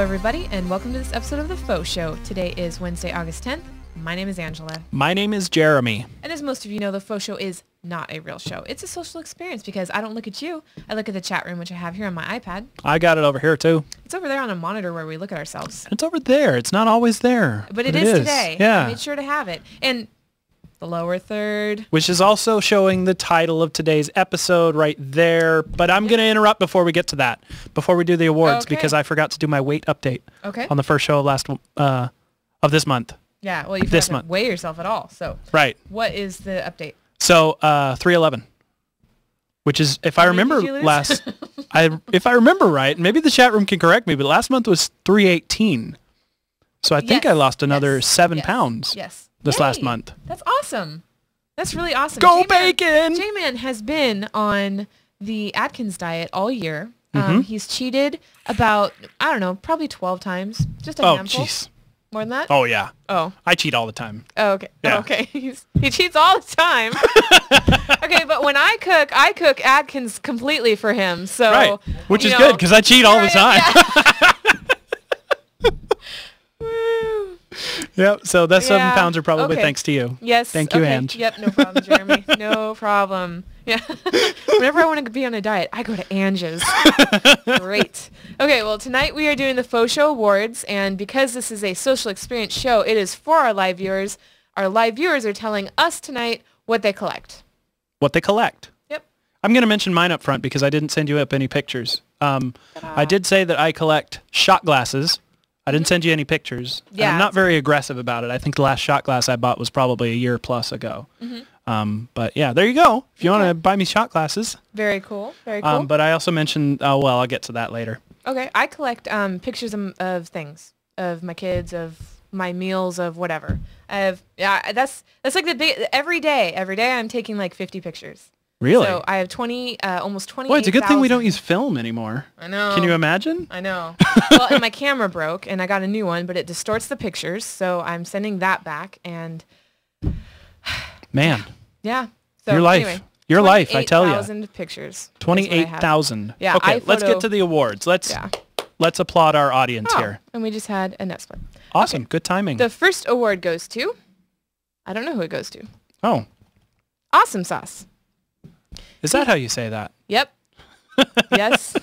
everybody, and welcome to this episode of The Faux Show. Today is Wednesday, August 10th. My name is Angela. My name is Jeremy. And as most of you know, The Faux Show is not a real show. It's a social experience because I don't look at you. I look at the chat room, which I have here on my iPad. I got it over here, too. It's over there on a monitor where we look at ourselves. It's over there. It's not always there. But it is today. Yeah. I made sure to have it. And the lower third. Which is also showing the title of today's episode right there. But I'm going to interrupt before we get to that, before we do the awards, because I forgot to do my weight update on the first show of this month. Yeah, well, you forgot to weigh yourself at all. So right. What is the update? So 311, which is, if I remember if I remember right, maybe the chat room can correct me, but last month was 318. So I think I lost another 7 pounds. Yes. This last month. That's awesome. That's really awesome. Go Bacon! J-Man has been on the Atkins diet all year. He's cheated about, I don't know, probably 12 times. Just a handful. Oh, jeez. More than that? Oh, yeah. Oh. I cheat all the time. Oh, okay. Yeah. Okay. He cheats all the time. Okay, but when I cook Atkins completely for him. So, right. Which is good, because I cheat all the time. Yeah. Yep, so that 7 pounds are probably thanks to you. Yes. Thank you, Ange. Yep, no problem, Jeremy. No problem. Yeah. Whenever I want to be on a diet, I go to Ange's. Great. Okay, well, tonight we are doing the Faux Show Awards, and because this is a social experience show, it is for our live viewers. Our live viewers are telling us tonight what they collect. What they collect. Yep. I'm going to mention mine up front because I didn't send you up any pictures. I did say that I collect shot glasses. I didn't send you any pictures. Yeah, I'm not very aggressive about it. I think the last shot glass I bought was probably a year plus ago. But yeah, there you go. If you want to buy me shot glasses. Very cool. Very cool. But I also mentioned, well, I'll get to that later. Okay. I collect pictures of things, of my kids, of my meals, of whatever. That's like the big, every day I'm taking like 50 pictures. Really? So I have almost 28,000. Well, it's a good thing we don't use film anymore. I know. Can you imagine? I know. Well, and my camera broke, and I got a new one, but it distorts the pictures, so I'm sending that back, and... Man. Yeah. So, your life. Anyway, your life, I tell you. 28,000 pictures. 28,000. Yeah. Okay, let's get to the awards. Let's applaud our audience here. And we just had a net split. Awesome. Okay. Good timing. The first award goes to... I don't know who it goes to. Oh. Awesome Sauce. Is that how you say that? Yep. Yes.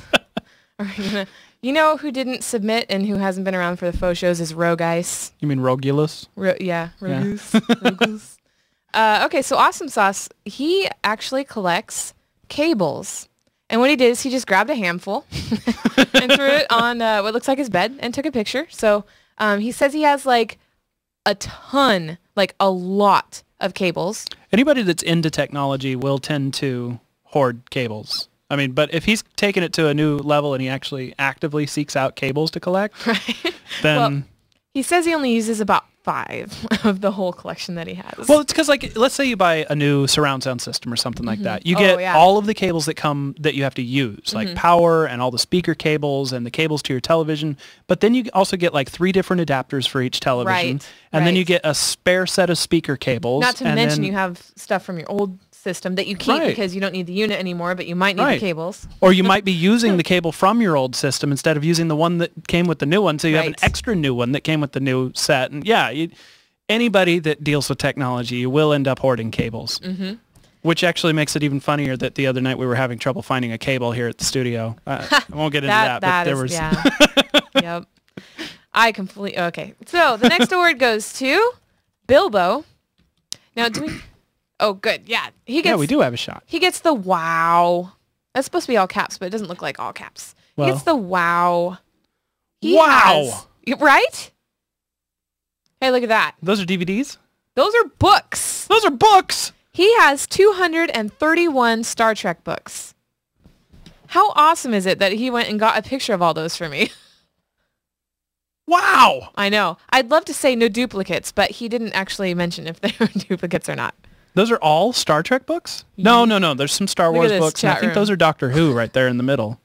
You know who didn't submit and who hasn't been around for the faux shows is Rogue Ice. You mean Rogulus? Yeah, Rogus. Okay, so Awesome Sauce, he actually collects cables. And what he did is he just grabbed a handful and threw it on what looks like his bed and took a picture. So he says he has like a ton, like a lot of cables. Anybody that's into technology will tend to hoard cables. I mean, but if he's taken it to a new level and he actually actively seeks out cables to collect, then... Well, he says he only uses about 5 of the whole collection that he has. Well, it's because, like, let's say you buy a new surround sound system or something like that. You get all of the cables that you have to use, like power and all the speaker cables and the cables to your television. But then you also get, like, 3 different adapters for each television. And then you get a spare set of speaker cables. Not to mention you have stuff from your old system that you keep because you don't need the unit anymore, but you might need the cables. Or you might be using the cable from your old system instead of using the one that came with the new one, so you have an extra new one that came with the new set. And anybody that deals with technology, you will end up hoarding cables. Which actually makes it even funnier that the other night we were having trouble finding a cable here at the studio. I won't get into that, but there was... Yep. Okay. So the next award goes to Bilbo. Now, do we... Oh, good. Yeah. We do have a shot. He gets the wow. That's supposed to be all caps, but it doesn't look like all caps. He gets the wow. Right? Hey, look at that. Those are DVDs? Those are books. Those are books. He has 231 Star Trek books. How awesome is it that he went and got a picture of all those for me? Wow. I know. I'd love to say no duplicates, but he didn't actually mention if they were duplicates or not. Those are all Star Trek books? No. There's some Star Wars books. And I think those are Doctor Who right there in the middle.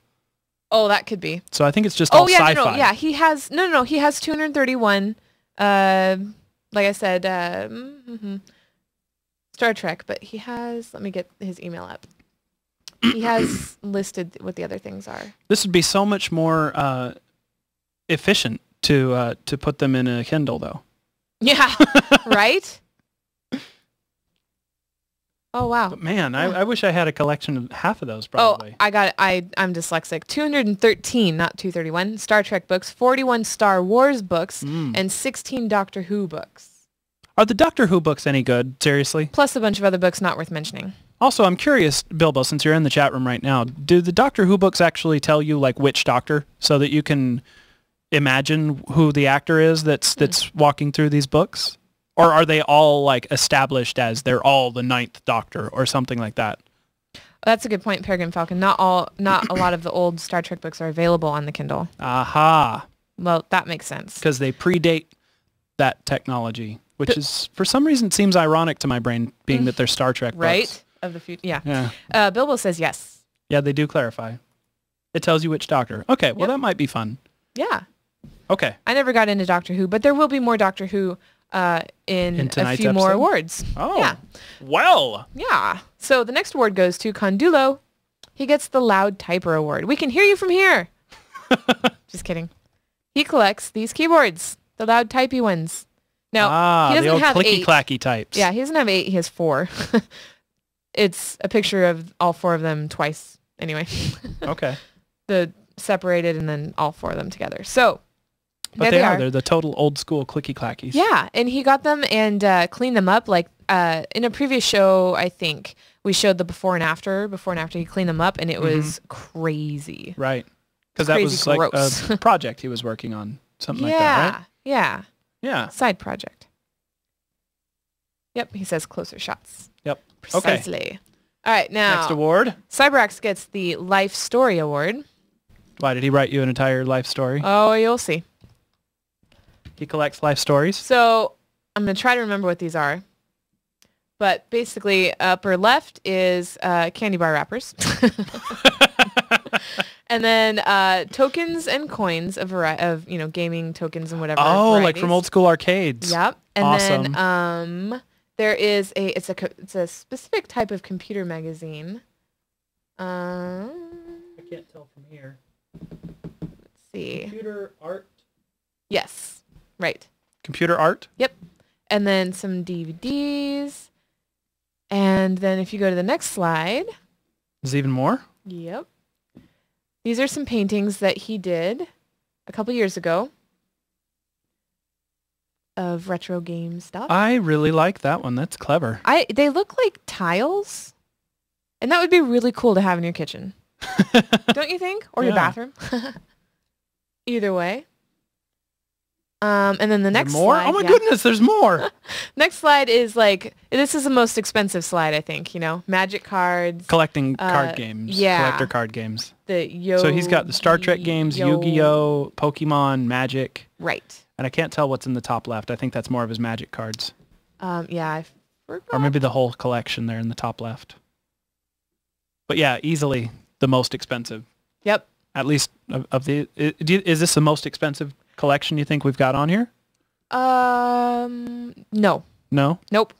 Oh, that could be. So I think it's just all sci-fi. No. Yeah, he has... No. He has 231, like I said, Star Trek, but he has... Let me get his email up. He has listed what the other things are. This would be so much more efficient to put them in a Kindle, though. Yeah, right? Oh, wow. But man, I wish I had a collection of half of those, probably. Oh, I got it. I'm dyslexic. 213, not 231, Star Trek books, 41 Star Wars books, and 16 Doctor Who books. Are the Doctor Who books any good? Seriously? Plus a bunch of other books not worth mentioning. Also, I'm curious, Bilbo, since you're in the chat room right now, do the Doctor Who books actually tell you like which Doctor so that you can imagine who the actor is that's walking through these books? Or are they all like established as they're all the 9th Doctor or something like that? That's a good point, Peregrine Falcon. Not a lot of the old Star Trek books are available on the Kindle. Aha. Well, that makes sense. Because they predate that technology, which is, for some reason, seems ironic to my brain, being that they're Star Trek books. Right? Of the future. Yeah. Bilbo says yes. Yeah, they do clarify. It tells you which Doctor. Okay, well, that might be fun. Yeah. Okay. I never got into Doctor Who, but there will be more Doctor Who in a few more awards. Oh. Yeah. Well. Yeah. So the next award goes to Condulo. He gets the Loud Typer Award. We can hear you from here. Just kidding. He collects these keyboards, the loud typey ones. Now, he doesn't have 8. clicky-clacky types. Yeah, he doesn't have 8. He has 4. It's a picture of all 4 of them twice. Anyway. Okay. The separated and then all 4 of them together. So, but they are. They're the total old school clicky-clackies. Yeah, and he got them and cleaned them up. Like in a previous show, I think, we showed the before and after. Before and after he cleaned them up, and it was crazy. Right. Because that was gross. Like a project he was working on. Something like that, right? Yeah. Yeah. Side project. Yep, he says closer shots. Yep. Precisely. Okay. All right, now. Next award. Cyberax gets the Life Story Award. Why, did he write you an entire life story? Oh, you'll see. He collects life stories? So, I'm going to try to remember what these are. But basically, upper left is candy bar wrappers. And then tokens and coins of gaming tokens and whatever. Oh, varieties. like from old school arcades. Yep. And awesome. then there is it's a specific type of computer magazine. I can't tell from here. Let's see. Computer art. Yes. Right. Computer art? Yep. And then some DVDs. And then if you go to the next slide. There's even more? Yep. These are some paintings that he did a couple years ago of retro game stuff. I really like that one. That's clever. They look like tiles. And that would be really cool to have in your kitchen. Don't you think? Or your bathroom. Either way. And then the next more? slide. Oh my goodness, there's more. Next slide is like, this is the most expensive slide, I think, magic cards. Collecting card games. Yeah. Collector card games. So he's got the Star Trek games, Yu-Gi-Oh, Pokemon, Magic. Right. And I can't tell what's in the top left. I think that's more of his Magic cards. Yeah, I forgot. Or maybe the whole collection there in the top left. But yeah, easily the most expensive. Yep. At least of the... Is this the most expensive collection you think we've got on here? No. No? Nope.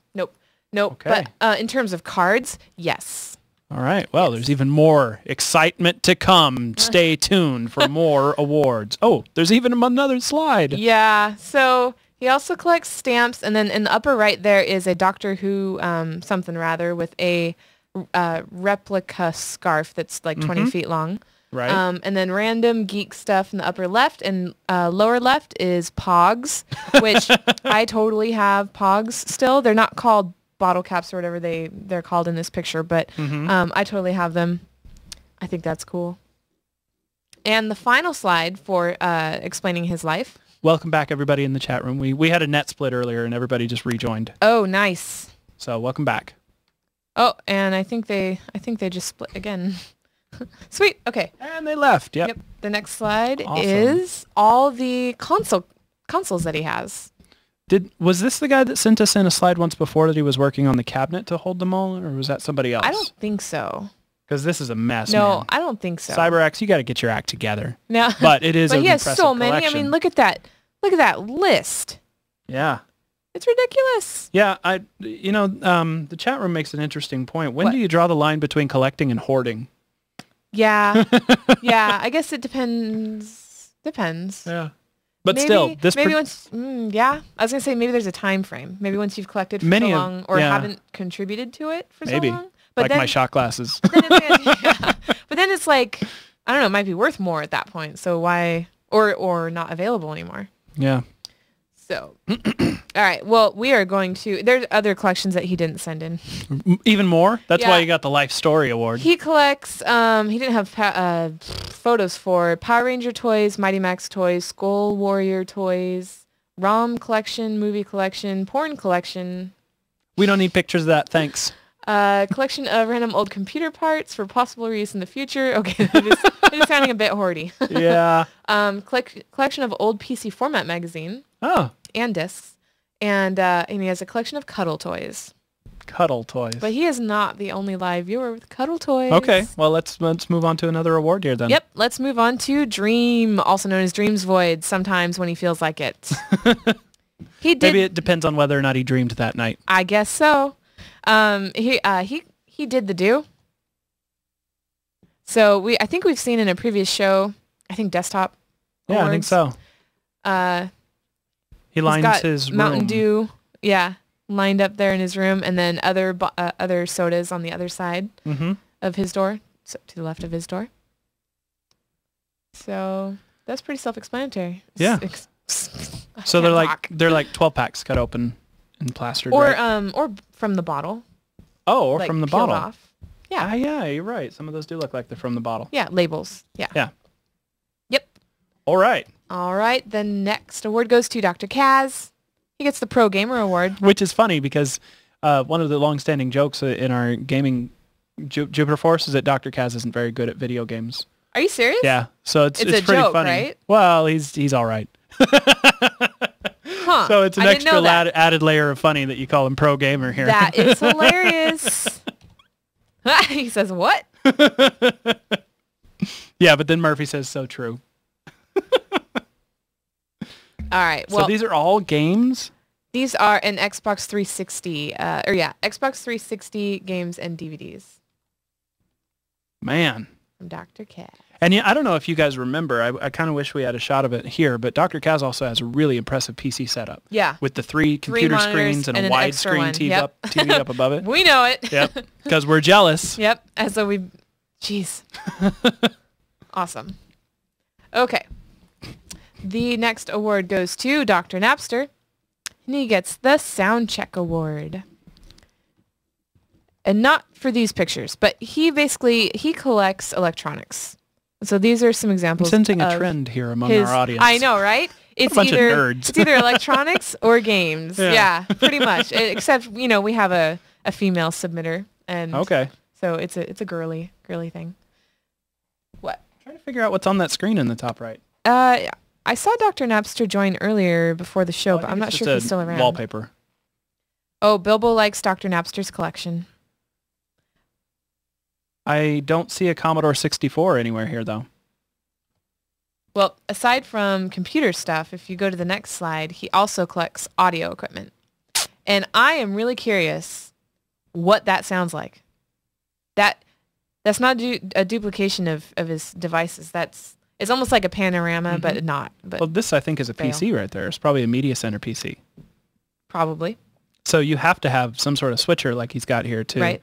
Okay. But in terms of cards, yes. All right. Well, there's even more excitement to come. Stay tuned for more awards. Oh, there's even another slide. Yeah. So he also collects stamps, and then in the upper right there is a Doctor Who something rather with a replica scarf that's like 20 feet long. Right. And then random geek stuff in the upper left, and lower left is Pogs, which I totally have Pogs still. They're not called bottle caps or whatever they're called in this picture, but I totally have them. I think that's cool. And the final slide for explaining his life. Welcome back, everybody in the chat room. We had a net split earlier, and everybody just rejoined. Oh, nice. So welcome back. Oh, and I think they just split again. Sweet. Okay. And they left. Yep. The next slide Awesome. is all the consoles that he has. Was this the guy that sent us in a slide once before that he was working on the cabinet to hold them all, or was that somebody else? I don't think so. Because this is a mess. No, man. I don't think so. CyberX, you got to get your act together. No, but it is. But an he has impressive so many. collection. I mean, look at that. Look at that list. Yeah. It's ridiculous. Yeah, the chat room makes an interesting point. When What? do you draw the line between collecting and hoarding? Yeah. Yeah, I guess it depends. Depends. Yeah. But maybe, still, this maybe once, yeah. I was gonna say maybe there's a time frame. Maybe once you've collected for so long, or haven't contributed to it for so long. But like then, my shot glasses. But then it's like, I don't know, it might be worth more at that point. So why, or not available anymore. Yeah. So, all right. Well, we are going to. There's other collections that he didn't send in. Even more. That's why you got the Life Story Award. He collects. He didn't have photos for Power Ranger toys, Mighty Max toys, Skull Warrior toys, ROM collection, movie collection, porn collection. We don't need pictures of that. Thanks. Collection of random old computer parts for possible reuse in the future. Okay, it is sounding a bit hoardy. Yeah. Collection of old PC format magazine. Oh. And discs, and he has a collection of cuddle toys. Cuddle toys. But he is not the only live viewer with cuddle toys. Okay, well let's move on to another award here then. Yep, let's move on to Dream, also known as Dream's Void. Sometimes when he feels like it. Maybe it depends on whether or not he dreamed that night. I guess so. He did the do. So I think we've seen in a previous show. I think desktop. Yeah, awards. I think so. He lines his room. Mountain Dew, lined up there in his room, and then other sodas on the other side of his door, so to the left of his door. So that's pretty self-explanatory. Yeah. So they're like 12 packs cut open and plastered. Or right? Or from the bottle. Oh, or like from the bottle. Off. Yeah. Yeah, you're right. Some of those do look like they're from the bottle. Yeah, labels. Yeah. Yeah. Yep. All right. All right, the next award goes to Dr. Kaz. He gets the Pro Gamer Award. Which is funny because one of the long-standing jokes in our gaming Jupiter Force is that Dr. Kaz isn't very good at video games. Are you serious? Yeah, so it's a pretty joke, funny. Right? Well, he's all right. Huh. So it's an extra added layer of funny that you call him Pro Gamer here. That is hilarious. He says, what? Yeah, but then Murphy says, so true. All right. Well, so these are all games? These are an Xbox 360, Xbox 360 games and DVDs. Man. From Dr. Kaz. And yeah, I don't know if you guys remember, I kind of wish we had a shot of it here, but Dr. Kaz also has a really impressive PC setup. Yeah. With the three computer screens and a widescreen TV up above it. We know it. Yep. Because we're jealous. Yep. And so jeez. Awesome. Okay. The next award goes to Dr. Napster, and he gets the Sound Check Award. And not for these pictures, but he collects electronics. So these are some examples. I'm sensing a trend here among our audience. I know, right? It's a bunch of nerds. It's either electronics or games. Yeah, pretty much. Except, we have a female submitter, and so it's a girly thing. What? I'm trying to figure out what's on that screen in the top right. I saw Dr. Napster join earlier before the show, but I'm not sure if he's still around. Wallpaper. Oh, Bilbo likes Dr. Napster's collection. I don't see a Commodore 64 anywhere here, though. Well, aside from computer stuff, if you go to the next slide, he also collects audio equipment. And I am really curious what that sounds like. That's not a duplication of his devices. It's almost like a panorama, but not. But well, this, I think, is a PC right there. It's probably a media center PC. Probably. So you have to have some sort of switcher like he's got here to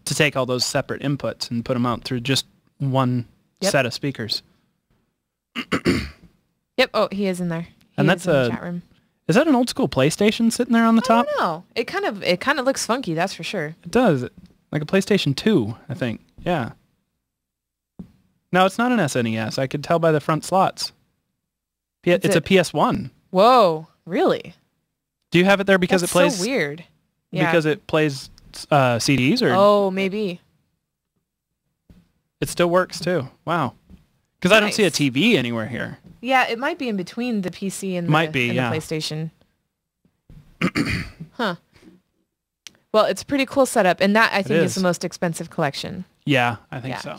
take all those separate inputs and put them out through just one set of speakers. Yep. Oh, he is in there. And that's in the chat room. Is that an old school PlayStation sitting there on the top? I don't know. It kind of looks funky, that's for sure. It does. Like a PlayStation 2, I think. Yeah. No, it's not an SNES. I could tell by the front slots. It's a PS1. Whoa, really? Do you have it there because That's it plays? So weird. Yeah. Because it plays CDs, or? Oh, maybe. It still works too. Wow. Because I don't see a TV anywhere here. Yeah, it might be in between the PC and the PlayStation. Huh. Well, it's a pretty cool setup, and that I think is the most expensive collection. Yeah, I think so.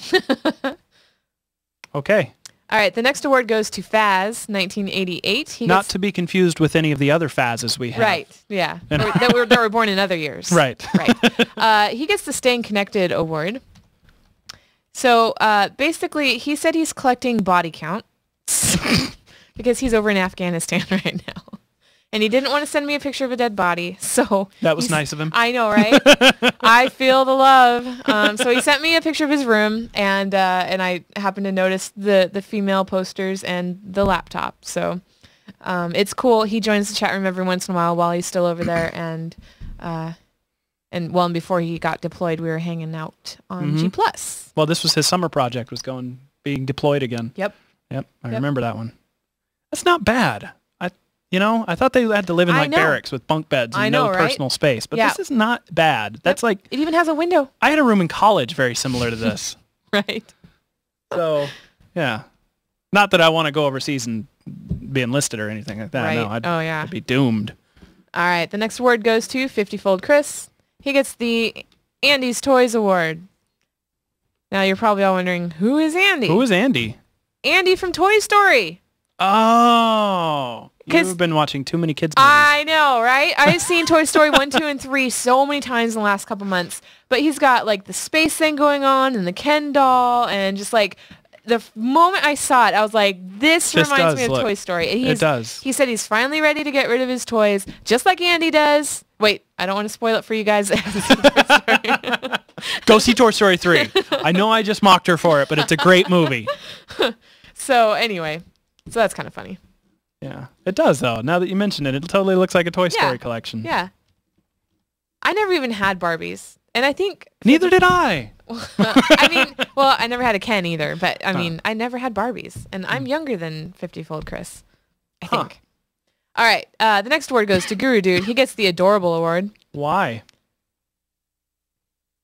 Okay. All right, the next award goes to Faz, 1988. Not to be confused with any of the other Fazes we have. Right, yeah. that were born in other years. Right. Right. He gets the Staying Connected Award. So basically, he said he's collecting body count. because he's over in Afghanistan right now. And he didn't want to send me a picture of a dead body, so... That was nice of him. I know, right? I feel the love. So he sent me a picture of his room, and I happened to notice the female posters and the laptop. So it's cool. He joins the chat room every once in a while he's still over there, and before he got deployed, we were hanging out on G+. Well, this was his summer project, was being deployed again. Yep. I remember that one. That's not bad. I thought they had to live in like barracks with bunk beds and no personal space, but this is not bad. That's like... It even has a window. I had a room in college very similar to this. Right. So, yeah. Not that I want to go overseas and be enlisted or anything like that. Right. No, I'd be doomed. All right. The next award goes to 50-Fold Chris. He gets the Andy's Toys Award. Now, you're probably all wondering, who is Andy? Who is Andy? Andy from Toy Story. Oh, you've been watching too many kids movies. I know, right? I've seen Toy Story 1, 2, and 3 so many times in the last couple months. But he's got like the space thing going on and the Ken doll, and just like the moment I saw it, I was like, this reminds me of Toy Story. And it does. He said he's finally ready to get rid of his toys, just like Andy does. Wait, I don't want to spoil it for you guys. Go see Toy Story 3. I know I just mocked her for it, but it's a great movie. So anyway, so that's kind of funny. Yeah, it does though. Now that you mention it, it totally looks like a Toy Story collection. Yeah. I never even had Barbies, and I think... Neither did I. I never had a Ken either, but I never had Barbies, and I'm younger than 50-Fold Chris, I think. All right, the next award goes to Guru Dude. He gets the Adorable Award. Why?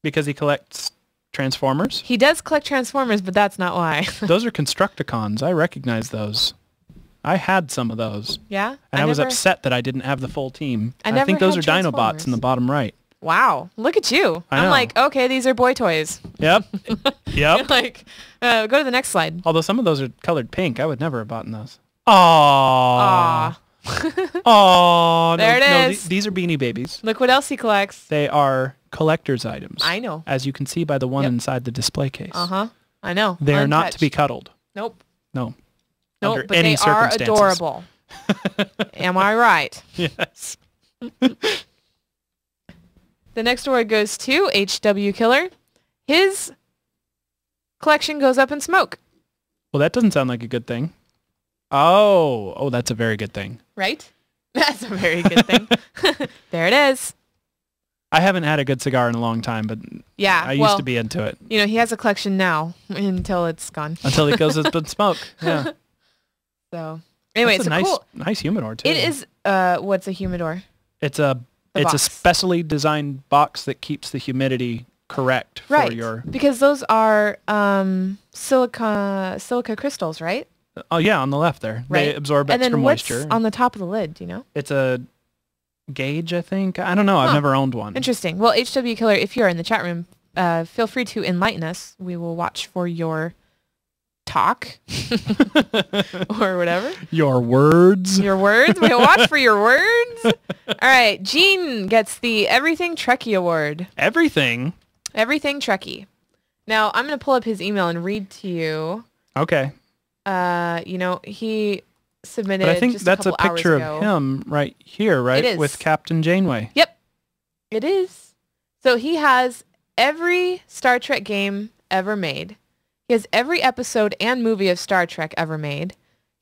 Because he collects Transformers? He does collect Transformers, but that's not why. Those are Constructicons. I recognize those. I had some of those. Yeah? And I was upset that I didn't have the full team. I think those are Dinobots in the bottom right. Wow. Look at you. I'm like, okay, these are boy toys. Yep. Yep. Like, go to the next slide. Although some of those are colored pink. I would never have bought those. Aww. Aww. There it is. These are Beanie Babies. Look what else he collects. They are collector's items. I know. As you can see by the one inside the display case. Uh-huh. I know. They are not to be cuddled. Nope. No. Nope, but they are adorable. Am I right? Yes. The next award goes to HW Killer. His collection goes up in smoke. Well, that doesn't sound like a good thing. Oh, that's a very good thing. Right? That's a very good thing. There it is. I haven't had a good cigar in a long time, but I used to be into it. You know, he has a collection now until it's gone. Until it goes up in smoke. Yeah. So, anyway, it's a nice humidor too. It is. What's a humidor? It's a specially designed box that keeps the humidity correct for your. Because those are silica crystals, right? Oh yeah, on the left there. Right. They absorb extra moisture. And then what's on the top of the lid? Do you know? It's a gauge, I think. I don't know. I've never owned one. Interesting. Well, HW Killer, if you're in the chat room, feel free to enlighten us. We will watch for your talk or whatever. Your words. Your words. We'll watch for your words. All right. Gene gets the Everything Trekkie Award. Everything Trekkie. Now, I'm going to pull up his email and read to you. Okay. He submitted but I think just that's a picture of him right here, right? It is. With Captain Janeway. Yep. It is. So he has every Star Trek game ever made. He has every episode and movie of Star Trek ever made.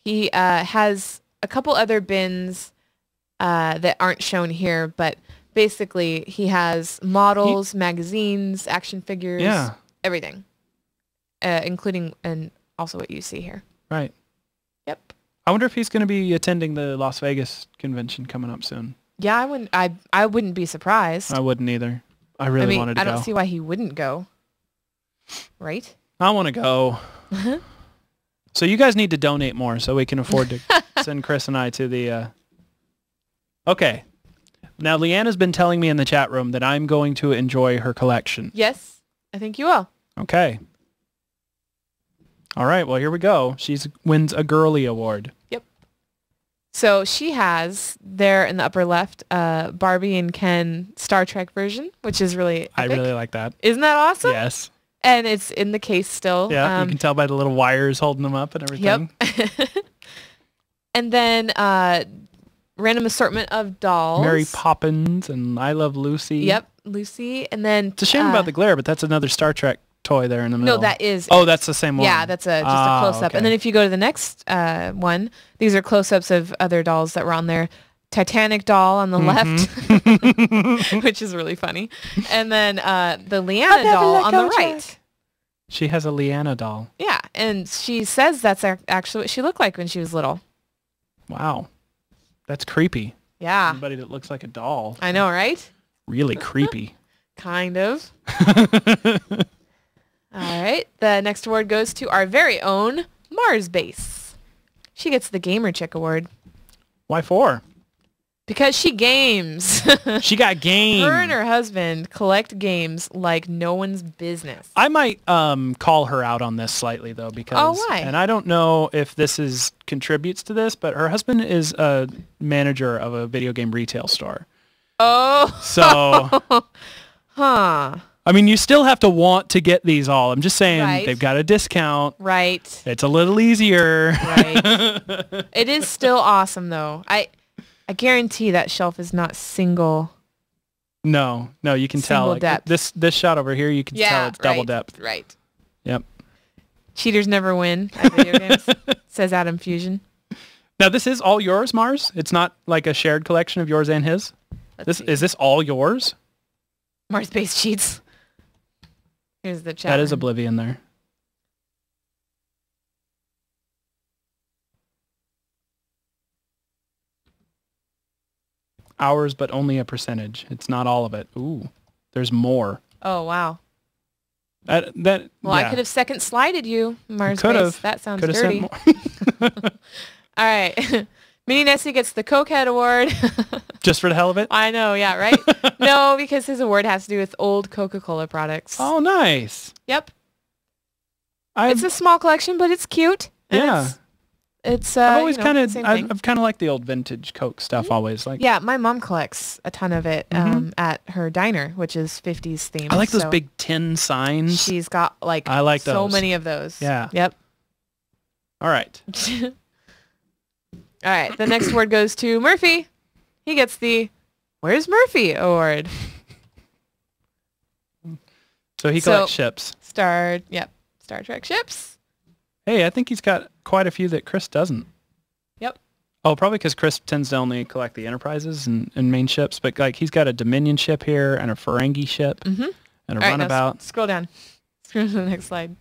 He has a couple other bins that aren't shown here, but basically he has models, magazines, action figures, everything, including and also what you see here. Right. Yep. I wonder if he's going to be attending the Las Vegas convention coming up soon. Yeah, I wouldn't be surprised. I wouldn't either. I really wanted to go. I don't see why he wouldn't go. Right? I want to go. So you guys need to donate more so we can afford to send Chris and I to the... Okay. Now, Leanna's been telling me in the chat room that I'm going to enjoy her collection. Yes, I think you will. Okay. All right, well, here we go. She wins a Girly Award. Yep. So she has, there in the upper left, Barbie and Ken Star Trek version, which is really epic. I really like that. Isn't that awesome? Yes. And it's in the case still. Yeah, you can tell by the little wires holding them up and everything. Yep. And then random assortment of dolls. Mary Poppins and I Love Lucy. Yep, Lucy. And then it's a shame about the glare, but that's another Star Trek toy there in the middle. No, that is. Oh, that's the same one. Yeah, that's just a close-up. Okay. And then if you go to the next one, these are close-ups of other dolls that were on there. Titanic doll on the left, which is really funny. And then the Leanna doll on the right. She has a Leanna doll. Yeah, and she says that's actually what she looked like when she was little. Wow. That's creepy. Yeah. Somebody that looks like a doll. I know, right? Really creepy. Kind of. All right. The next award goes to our very own Mars Base. She gets the Gamer Chick Award. Why for? Because she games. She got game. Her and her husband collect games like no one's business. I might call her out on this slightly though, because why? And I don't know if this contributes to this, but her husband is a manager of a video game retail store. Oh. So huh. I mean, you still have to want to get these all. I'm just saying they've got a discount. Right. It's a little easier. Right. It is still awesome though. I guarantee that shelf is not single. No, you can tell. Single depth. This shot over here, you can tell it's double depth. Right. Yep. Cheaters never win at video games, says Adam Fusion. Now, this is all yours, Mars? It's not like a shared collection of yours and his? Is this all yours? Mars Base cheats. Here's the chat. That is Oblivion there. Ours, but only a percentage. It's not all of it. Ooh, there's more. Oh, wow. Well, I could have second slided you, Mars could Base. have. That sounds Could have dirty. sent more. All right. Mini Nessie gets the Cokehead Award. Just for the hell of it? I know, yeah, right? No, because his award has to do with old Coca-Cola products. Oh, nice. Yep. It's a small collection, but it's cute. Yeah. It's I've always I've kind of liked the old vintage Coke stuff always. Like, yeah, my mom collects a ton of it at her diner, which is 50s themed. I like those big tin signs. She's got I like so those. many of those. Yeah. Yep. All right. All right. The next award goes to Murphy. He gets the Where's Murphy Award. So he collects ships. Star Trek ships. Hey, I think he's got quite a few that Chris doesn't. Yep. Oh, probably because Chris tends to only collect the Enterprises and main ships, but like he's got a Dominion ship here and a Ferengi ship and a runabout. Scroll down. Scroll to the next slide.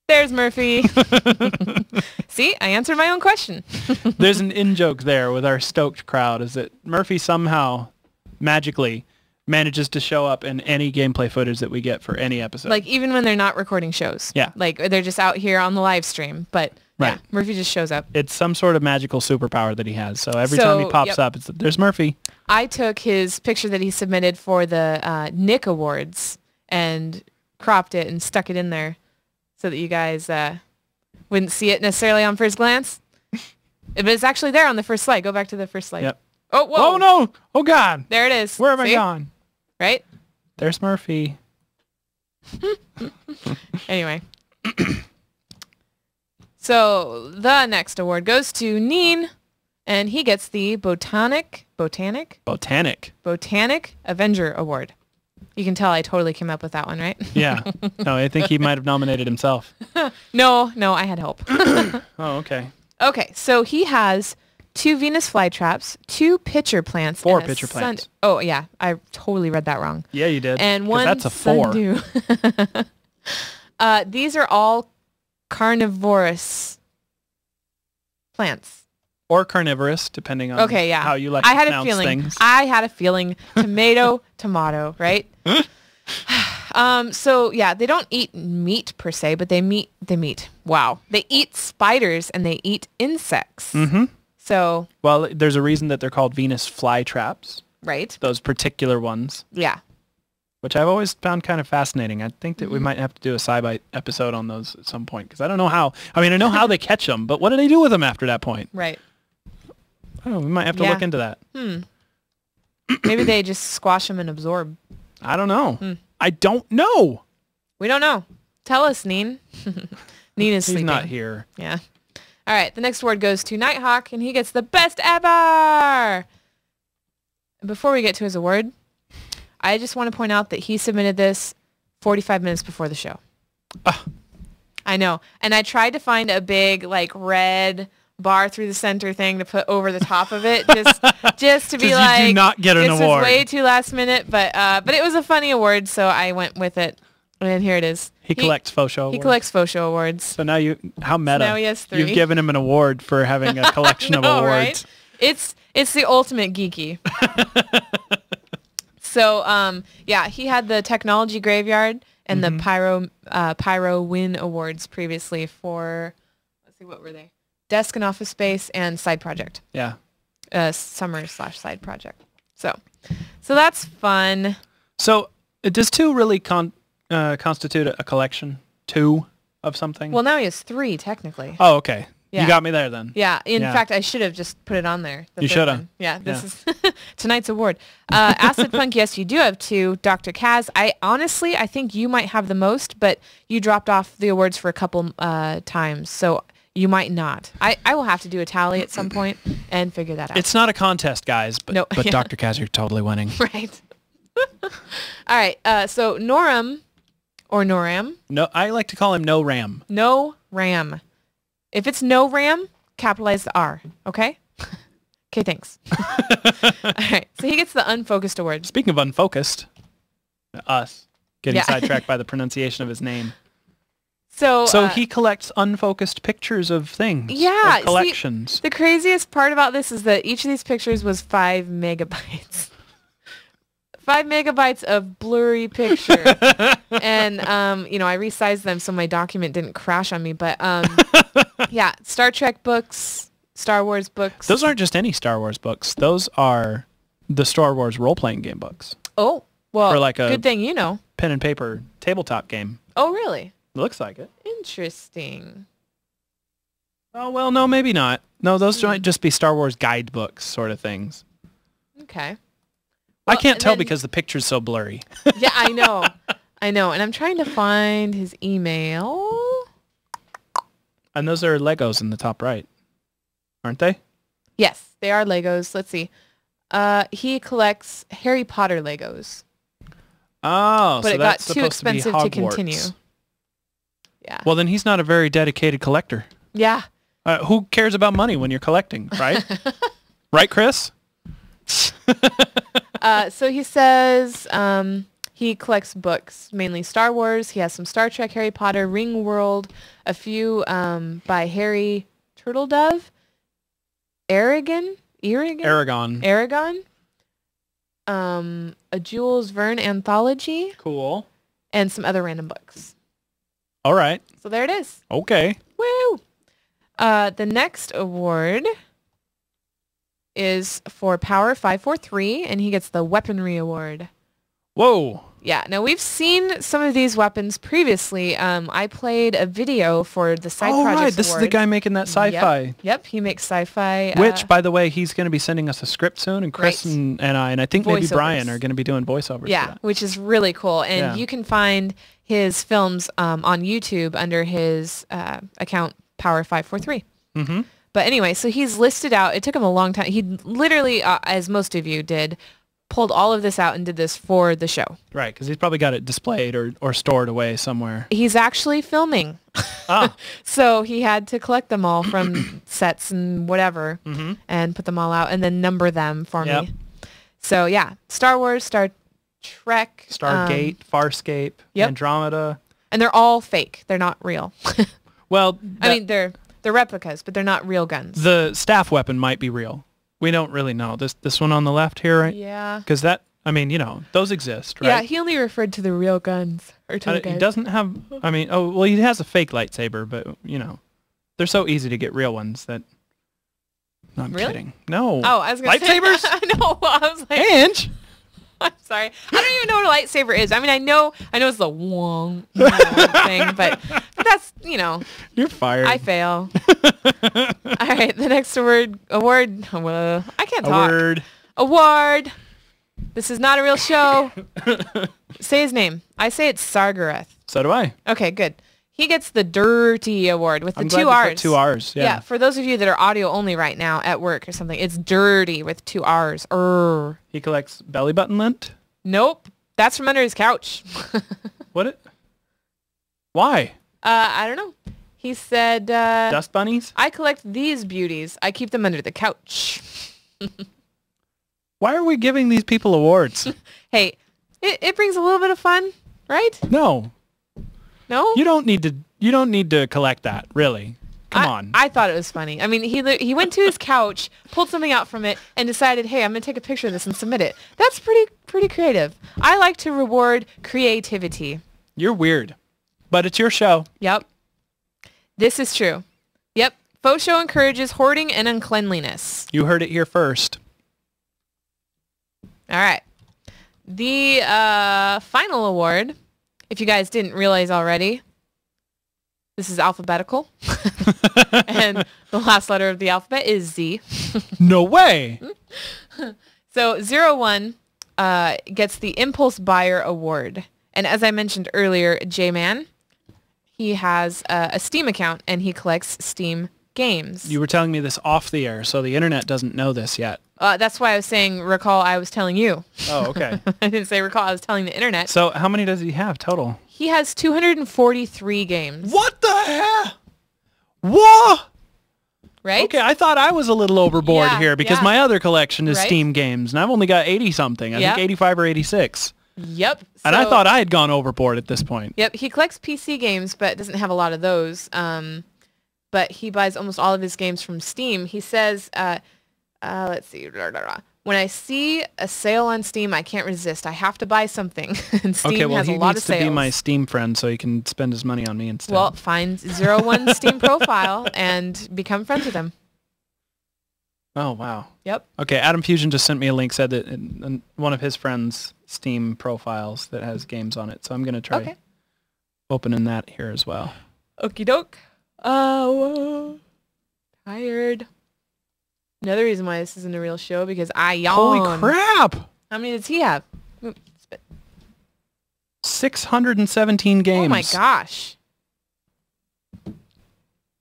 There's Murphy. See, I answered my own question. There's an in-joke there with our stoked crowd is that Murphy somehow magically manages to show up in any gameplay footage that we get for any episode. Like even when they're not recording shows. Yeah. Like they're just out here on the live stream. But yeah, Murphy just shows up. It's some sort of magical superpower that he has. So every time he pops up, there's Murphy. I took his picture that he submitted for the Nick Awards and cropped it and stuck it in there so that you guys wouldn't see it necessarily on first glance. But it's actually there on the first slide. Go back to the first slide. Yep. Oh, whoa. Oh, no. Oh, God. There it is. Where have I gone? Right? There's Murphy. Anyway. So the next award goes to Neen, and he gets the Botanic Avenger Award. You can tell I totally came up with that one, right? Yeah. No, I think he might have nominated himself. No, I had help. Oh, okay. Okay, so he has 2 Venus flytraps, 2 pitcher plants. 4 pitcher plants. Oh, yeah. I totally read that wrong. Yeah, you did. And 1 that's a 4. sundew. These are all carnivorous plants. Or carnivorous, depending on how you like to pronounce things. I had a feeling. Tomato, right? So yeah, they don't eat meat per se, but they eat. Wow. They eat spiders and they eat insects. Mm-hmm. So. Well, there's a reason that they're called Venus flytraps. Right. Those particular ones. Yeah. Which I've always found kind of fascinating. I think that we might have to do a Sci-fi episode on those at some point because I don't know how. I mean, I know how they catch them, but what do they do with them after that point? Right. Oh, we might have to look into that. Maybe they just squash them and absorb. I don't know. I don't know. We don't know. Tell us, Neen. Neen is sleeping. He's not here. Yeah. All right, the next award goes to Nighthawk, and he gets the best ever. Before we get to his award, I just want to point out that he submitted this 45 minutes before the show. I know. And I tried to find a big, like, red bar through the center thing to put over the top of it, just to be like, you do not get an award. This was way too last minute, but it was a funny award, so I went with it. And here it is. He collects Faux show awards. He collects Faux show awards. So now how meta. So now he has 3. You've given him an award for having a collection of awards. Right? It's the ultimate geeky. So, yeah, he had the Technology Graveyard and the Pyro Win Awards previously for, let's see, what were they? Desk and Office Space and Side Project. Yeah. Summer/Side Project. So that's fun. So does 2 really constitute a collection? 2 of something? Well, now he has 3 technically. Oh, okay. Yeah. You got me there then. Yeah. In fact, I should have just put it on there. You should have. Yeah. This is tonight's award. Acid Punk, yes, you do have 2. Dr. Kaz, I think you might have the most, but you dropped off the awards for a couple times, so you might not. I will have to do a tally at some point and figure that out. It's not a contest, guys, but Dr. Kaz, you're totally winning. Right. All right. So Noram, or Noram. No, I like to call him No Ram. No Ram. If it's No Ram, capitalize the R. Okay? Okay, thanks. All right. So he gets the Unfocused Award. Speaking of unfocused, us getting sidetracked by the pronunciation of his name. So he collects unfocused pictures of things. Yeah. Of collections. See, the craziest part about this is that each of these pictures was 5 megabytes. 5 megabytes of blurry picture. And, I resized them so my document didn't crash on me. But, yeah, Star Trek books, Star Wars books. Those aren't just any Star Wars books. Those are the Star Wars role-playing game books. Oh, well, or like a good thing you know. Pen and paper tabletop game. Oh, really? Looks like it. Interesting. Oh, well, no, maybe not. No, those might just be Star Wars guidebooks sort of things. Okay. Well, I can't tell because the picture's so blurry. Yeah, I know. And I'm trying to find his email. And those are Legos in the top right, aren't they? Yes, they are Legos. Let's see. He collects Harry Potter Legos. Oh, but so it that's got too expensive to continue. Yeah. Well, then he's not a very dedicated collector. Yeah. Who cares about money when you're collecting, right? Right, Chris? So he says he collects books, mainly Star Wars. He has some Star Trek, Harry Potter, Ring World, a few by Harry Turtledove, Aragon, a Jules Verne anthology. Cool. And some other random books. All right. So there it is. Okay. Woo! The next award is for Power 543, and he gets the Weaponry Award. Whoa. Yeah. Now, we've seen some of these weapons previously. I played a video for the Side Projects right. This Award. is the guy making that sci-fi. Yep. He makes sci-fi. Which, by the way, he's going to be sending us a script soon, and Chris and I think maybe Brian are going to be doing voiceovers. Yeah, which is really cool. And you can find his films on YouTube under his account, Power 543. Mm-hmm. But anyway, so he's listed out. It took him a long time. He literally, as most of you did, pulled all of this out and did this for the show. Right, because he's probably got it displayed or stored away somewhere. He's actually filming. So he had to collect them all from sets and whatever and put them all out and then number them for me. So yeah, Star Wars, Star Trek. Stargate, Farscape, Andromeda. And they're all fake. They're not real. Well, I mean, they're replicas, but they're not real guns. The staff weapon might be real. We don't really know. This one on the left here, right? Yeah. Because that, I mean, those exist, right? Yeah, he only referred to the real guns. Or to the guys. He doesn't have, he has a fake lightsaber, but, they're so easy to get real ones that... No, I'm kidding. No. Oh, I was going to say... Lightsabers? I know. I was like... And... I'm sorry. I don't even know what a lightsaber is. I mean, I know it's the wong thing, but that's, You're fired. I fail. All right, the next award. I can't talk. Award. This is not a real show. Say his name. I say it's Sargareth. So do I. Okay, good. He gets the dirty award with the I'm two glad you R's. put 2 R's. Yeah. For those of you that are audio only right now at work or something, it's dirty with 2 R's. He collects belly button lint? Nope. That's from under his couch. Why? I don't know. He said... Dust bunnies? I collect these beauties. I keep them under the couch. Why are we giving these people awards? Hey, it brings a little bit of fun, right? No. No? You don't need to collect that, really. Come on. I thought it was funny. I mean, he went to his couch, pulled something out from it, and decided, hey, I'm going to take a picture of this and submit it. That's pretty creative. I like to reward creativity. You're weird. But it's your show. Yep. This is true. Yep. Faux show encourages hoarding and uncleanliness. You heard it here first. All right. The final award, if you guys didn't realize already, this is alphabetical. And the last letter of the alphabet is Z. No way. So 01 gets the Impulse Buyer Award. And as I mentioned earlier, J-Man, he has a Steam account and he collects Steam games. You were telling me this off the air, so the internet doesn't know this yet. That's why I was saying, recall, I was telling you. Oh, okay. I didn't say recall, I was telling the internet. So how many does he have total? He has 243 games. What the hell? What? Right? Okay, I thought I was a little overboard here because my other collection is Right? Steam games, and I've only got 80-something. I think 85 or 86. Yep. And I thought I had gone overboard at this point. Yep, he collects PC games, but doesn't have a lot of those. But he buys almost all of his games from Steam. He says, let's see, when I see a sale on Steam, I can't resist. I have to buy something. And Steam has a lot of sales. He needs to be my Steam friend so he can spend his money on me instead. Well, find 01 Steam profile and become friends with him. Oh, wow. Yep. Okay, Adam Fusion just sent me a link, said that in one of his friends' Steam profiles that has games on it. So I'm going to try opening that here as well. Okie doke. Tired. Another reason why this isn't a real show, because I yawn. Holy crap! How many does he have? 617 games. Oh my gosh.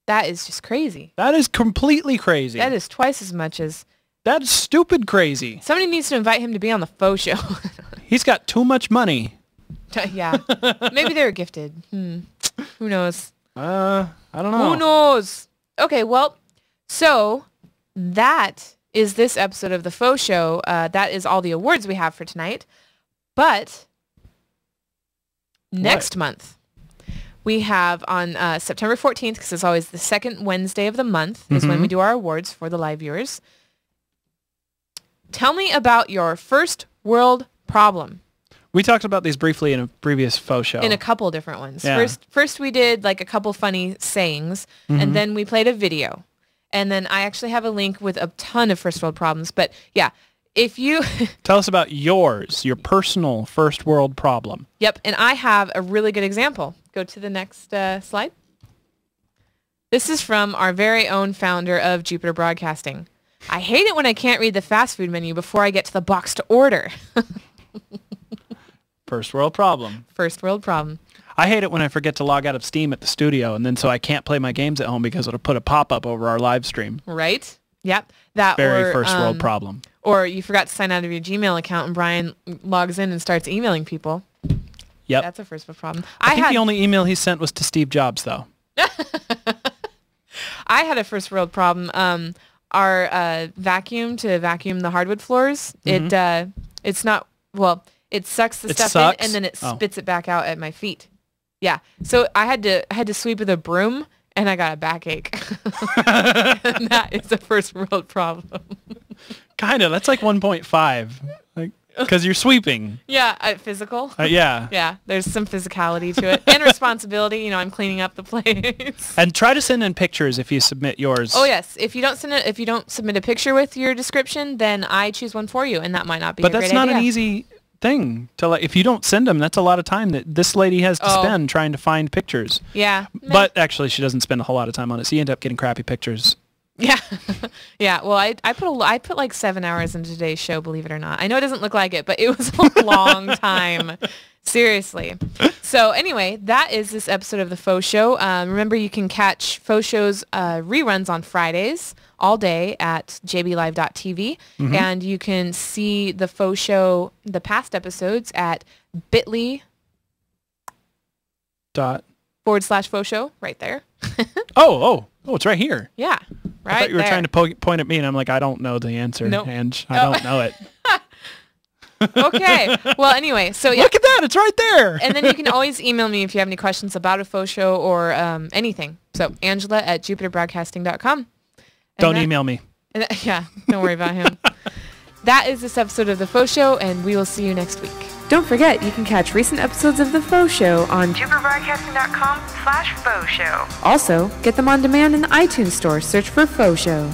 That is just crazy. That is completely crazy. That is twice as much as... That is stupid crazy. Somebody needs to invite him to be on the Faux show. He's got too much money. Yeah. Maybe they were gifted. Who knows? I don't know. Who knows? Okay, well, so that is this episode of the Faux show. That is all the awards we have for tonight. But next month, we have on September 14th, because it's always the second Wednesday of the month, is when we do our awards for the live viewers. Tell me about your first world problem. We talked about these briefly in a previous Faux show. In a couple different ones. Yeah. First we did like a couple funny sayings, and then we played a video. And then I actually have a link with a ton of first world problems. But yeah, if you... Tell us about yours, your personal first world problem. Yep, and I have a really good example. Go to the next slide. This is from our very own founder of Jupiter Broadcasting. I hate it when I can't read the fast food menu before I get to the box to order. First world problem. First world problem. I hate it when I forget to log out of Steam at the studio, and then so I can't play my games at home because it'll put a pop-up over our live stream. Right? Yep. That Very first world problem. Or you forgot to sign out of your Gmail account and Brian logs in and starts emailing people. Yep. That's a first world problem. I think the only email he sent was to Steve Jobs, though. I had a first world problem. Our vacuum to vacuum the hardwood floors, it's not, well, it sucks the stuff in and then it spits it back out at my feet. Yeah. So I had to sweep with a broom and I got a backache. And that is a first world problem. Kind of. That's like 1.5. Like, because you're sweeping. Yeah. Physical. Yeah. Yeah. There's some physicality to it and responsibility. You know, I'm cleaning up the place. And try to send in pictures if you submit yours. Oh yes. If you don't submit a picture with your description, then I choose one for you, and that might not be. But that's not an easy thing to, like, if you don't send them, that's a lot of time that this lady has to spend trying to find pictures. Yeah. But actually she doesn't spend a whole lot of time on it, so you end up getting crappy pictures. Yeah. Yeah. Well, I put like 7 hours into today's show, believe it or not. I know it doesn't look like it, but it was a long time. Seriously. So anyway, that is this episode of the Faux Show. Remember, you can catch Faux Show's reruns on Fridays all day at jblive.tv. Mm-hmm. And you can see the Faux Show, the past episodes at bit.ly/Faux Show right there. Oh, it's right here. Yeah, right I thought you were there. trying to point at me, and I'm like, I don't know the answer, nope. Ange. I don't know it. Okay. Well, anyway, so yeah. Look at that. It's right there. And then you can always email me if you have any questions about a Faux Show or anything. So Angela@JupiterBroadcasting.com. Don't email me. Yeah, don't worry about him. That is this episode of the Faux Show, and we will see you next week. Don't forget, you can catch recent episodes of the Faux Show on JupiterBroadcasting.com/Faux Show. Also, get them on demand in the iTunes store. Search for Faux Show.